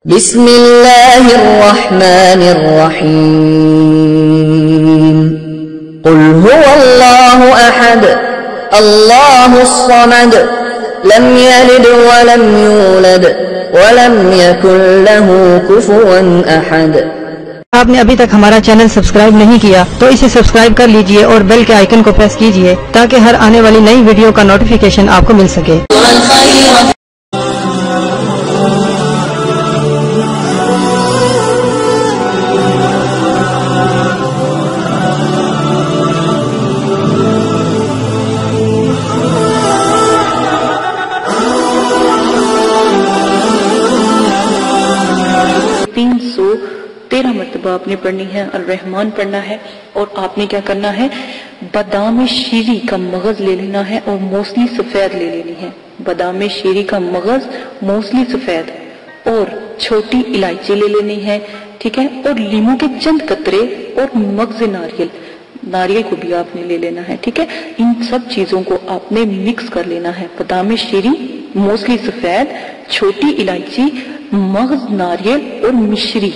بسم اللہ الرحمن الرحیم قل هو اللہ احد اللہ الصمد لم یلد ولم یولد ولم یکن له کفوا احد۔ آپ نے ابھی تک ہمارا چینل سبسکرائب نہیں کیا تو اسے سبسکرائب کر لیجئے اور بیل کے آئیکن کو پریس کیجئے تاکہ ہر آنے والی نئی ویڈیو کا نوٹیفیکیشن آپ کو مل سکے۔ مرتبہ آپ نے پڑھنی ہے، الرحمن پڑھنا ہے، اور آپ نے کیا کرنا ہے، بادام شیری کا مغز لے لینا ہے اور موسلی سفید لے لینی ہے۔ بادام شیری کا مغز، موسلی سفید اور چھوٹی الائچی لے لینی ہے، ٹھیک ہے، اور لیموں کے چند قطرے اور مغز ناریل کو بھی آپ نے لے لینا ہے، ٹھیک ہے۔ ان سب چیزوں کو آپ نے مکس کر لینا ہے، بادام شیری، موسلی سفید، چھوٹی الائچی، مغز ناریل اور مشری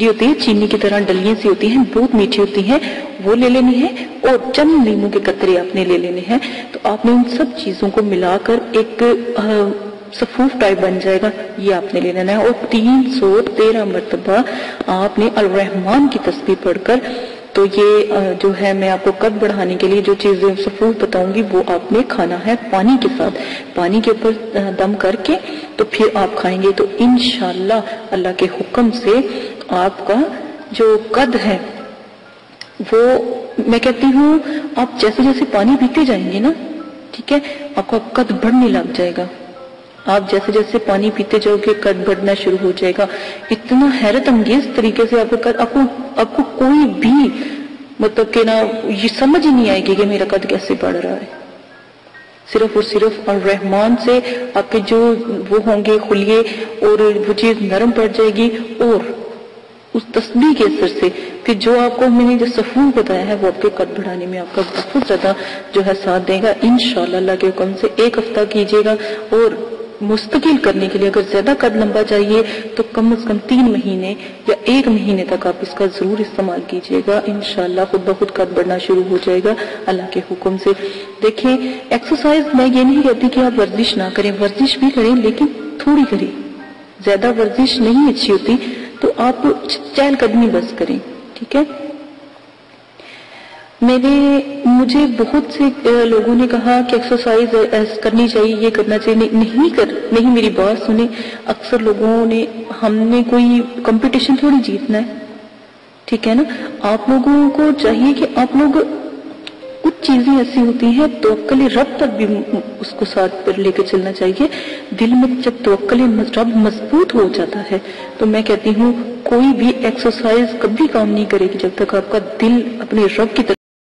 ہوتی ہے، چینی کی طرح ڈلیاں سی ہوتی ہیں، بہت میٹھی ہوتی ہیں، وہ لے لینی ہے، اور چند لیموں کے قطرے آپ نے لے لینے ہیں۔ تو آپ نے ان سب چیزوں کو ملا کر ایک صفوف ٹائپ بن جائے گا، یہ آپ نے لے لینا ہے، اور 313 مرتبہ آپ نے الرحمن کی تسبیح پڑھ کر، تو یہ جو ہے میں آپ کو قد بڑھانے کے لیے جو چیزیں صفوف بتاؤں گی وہ آپ نے کھانا ہے پانی کے ساتھ، پانی کے اوپر دم کر کے تو پھر آپ کھائیں گے، تو انشاءاللہ اللہ کے حکم سے آپ کا جو قد ہے وہ، میں کہتی ہوں آپ جیسے جیسے پانی پیتے جائیں گے نا، ٹھیک ہے، آپ کا قد بڑھنے لگ جائے گا۔ آپ جیسے جیسے پانی پیتے جاؤ گے قد بڑھنا شروع ہو جائے گا، اتنا حیرت انگیز طریقے سے آپ کو کوئی بھی مطلب کہ نا یہ سمجھ ہی نہیں آئے گی کہ میرا قد کیسے بڑھ رہا ہے۔ صرف اور صرف الرحمن سے آپ کے جو وہ ہوں گے خلیے، اور وہ چیز نرم پڑ جائے گی، اور اس تسبیح کے اثر سے کہ جو آپ کو میں نے جو صفوف بتایا ہے وہ آپ کے قد بڑھانے میں آپ کا بہت زیادہ جو ہے ساتھ دے گا انشاءاللہ اللہ کے حکم سے۔ 1 ہفتہ کیجیے گا، اور مستقل کرنے کے لیے اگر زیادہ قد لمبا چاہیے تو کم از کم 3 مہینے یا 1 مہینے تک آپ اس کا ضرور استعمال کیجیے گا، انشاءاللہ خود بخود قد بڑھنا شروع ہو جائے گا اللہ کے حکم سے۔ دیکھیں ایکسرسائز میں یہ نہیں کہتی کہ آپ ورزش نہ کریں، ورزش بھی کریں لیکن تھوڑی کریں، زیادہ ورزش نہیں اچھی ہوتی، تو آپ چہل قدمی بس کریں، ٹھیک ہے۔ مجھے بہت سے لوگوں نے کہا کہ ایکسرسائز کرنی چاہیے، یہ کرنا چاہیے، نہیں میری بات سنیں، اکثر لوگوں نے، ہم نے کوئی کمپٹیشن تھوڑی جیتنا ہے، ٹھیک ہے نا، آپ لوگوں کو چاہیے کہ آپ لوگ، کچھ چیزیں ایسی ہوتی ہیں توکل رب تک بھی اس کو ساتھ پر لے کے چلنا چاہیے۔ دل میں جب توکل رب مضبوط ہو جاتا ہے تو میں کہتی ہوں کوئی بھی ایکسرسائز کبھی کام نہیں کرے گی جب تک آپ کا دل اپنے رب کی طرف